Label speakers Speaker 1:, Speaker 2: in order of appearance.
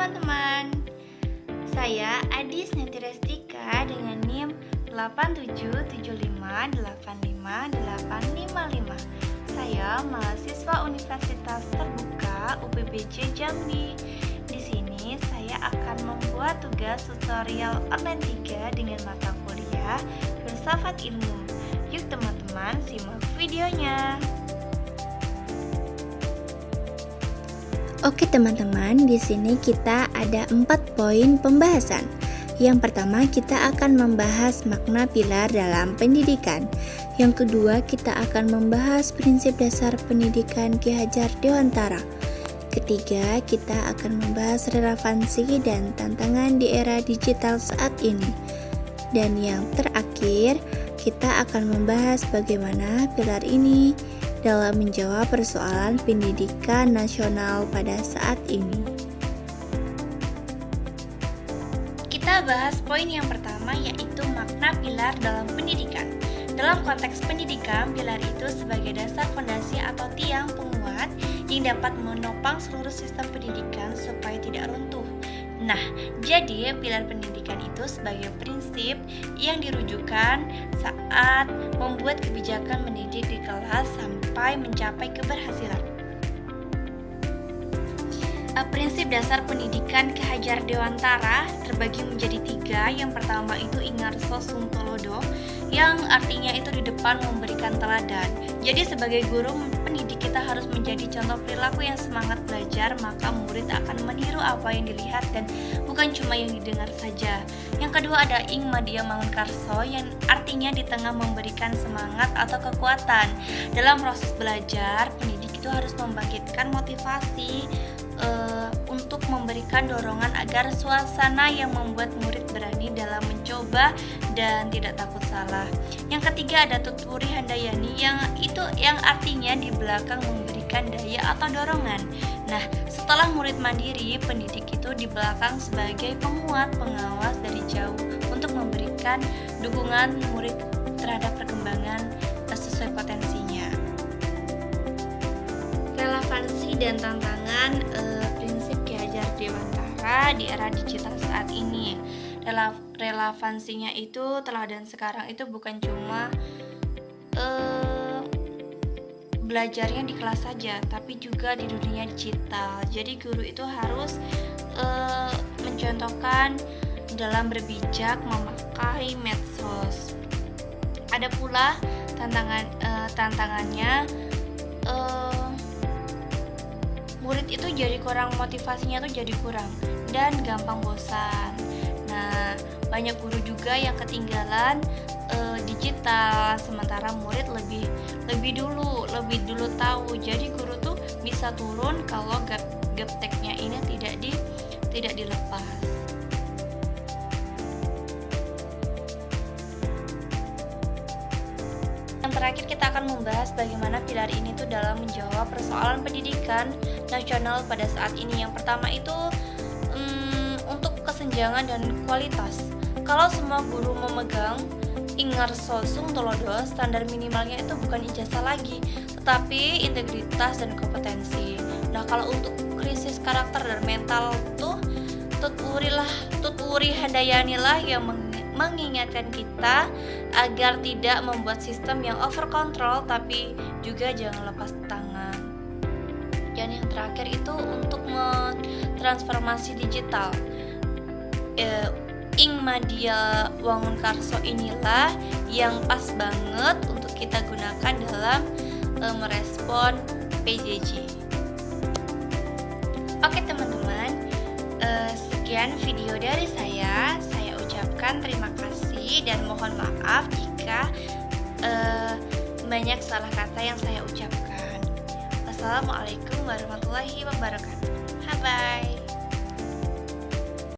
Speaker 1: teman-teman, saya Adis Netirestika dengan NIM 87758585855. Saya mahasiswa Universitas Terbuka UPBJ Jambi. Di sini saya akan membuat tugas tutorial online 3 dengan mata kuliah Filsafat Ilmu. Yuk teman-teman, simak videonya.
Speaker 2: Oke teman-teman, di sini kita ada 4 poin pembahasan. Yang pertama, kita akan membahas makna pilar dalam pendidikan. Yang kedua, kita akan membahas prinsip dasar pendidikan Ki Hajar Dewantara. Ketiga, kita akan membahas relevansi dan tantangan di era digital saat ini. Dan yang terakhir, kita akan membahas bagaimana pilar ini dalam menjawab persoalan pendidikan nasional pada saat ini.
Speaker 1: Kita bahas poin yang pertama, yaitu makna pilar dalam pendidikan. Dalam konteks pendidikan, pilar itu sebagai dasar fondasi atau tiang penguat yang dapat menopang seluruh sistem pendidikan supaya tidak runtuh. Nah, jadi pilar pendidikan itu sebagai prinsip yang dirujukan saat membuat kebijakan mendidik di kelas sampai mencapai keberhasilan. Prinsip dasar pendidikan Ki Hajar Dewantara terbagi menjadi 3. Yang pertama itu Ingarso Suntolodo, yang artinya itu di depan memberikan teladan. Jadi sebagai guru pendidik kita harus menjadi contoh perilaku yang semangat belajar, maka murid akan meniru apa yang dilihat dan bukan cuma yang didengar saja. Yang kedua ada Ing Madya Mangunkarso, yang artinya di tengah memberikan semangat atau kekuatan. Dalam proses belajar, pendidik itu harus membangkitkan motivasi untuk memberikan dorongan agar suasana yang membuat murid berani dalam mencoba dan tidak takut salah. Yang ketiga ada Tutpuri Handayani, yang artinya di belakang memberikan daya atau dorongan. Nah, setelah murid mandiri, pendidik itu di belakang sebagai penguat, pengawas dari jauh untuk memberikan dukungan murid terhadap perkembangan sesuai potensinya. Relevansi dan tantangan prinsip Ki Hajar Dewantara di era digital saat ini. Relevansinya itu teladan sekarang itu bukan cuma belajarnya di kelas saja, tapi juga di dunia digital. Jadi guru itu harus mencontohkan dalam berbijak memakai medsos. Ada pula tantangannya, murid itu jadi kurang, motivasinya tuh jadi kurang dan gampang bosan. Nah, banyak guru juga yang ketinggalan digital, sementara murid lebih dulu tahu. Jadi guru tuh bisa turun kalau gapteknya ini tidak dilepas. Yang terakhir kita akan membahas bagaimana pilar ini tuh dalam menjawab persoalan pendidikan nasional pada saat ini. Yang pertama itu untuk kesenjangan dan kualitas. Kalau semua guru memegang Ingarso Suntolodo, standar minimalnya itu bukan ijazah lagi, tetapi integritas dan kompetensi. Nah, kalau untuk krisis karakter dan mental tuh Tutpuri Handayani lah yang mengingatkan kita agar tidak membuat sistem yang over control, tapi juga jangan lepas tangan. Dan yang terakhir itu untuk transformasi digital. Ing Madya Mangunkarso inilah yang pas banget untuk kita gunakan dalam merespon PJJ. Oke teman-teman, sekian video dari saya. Saya ucapkan terima kasih dan mohon maaf jika banyak salah kata yang saya ucapkan. Wassalamualaikum warahmatullahi wabarakatuh. Bye.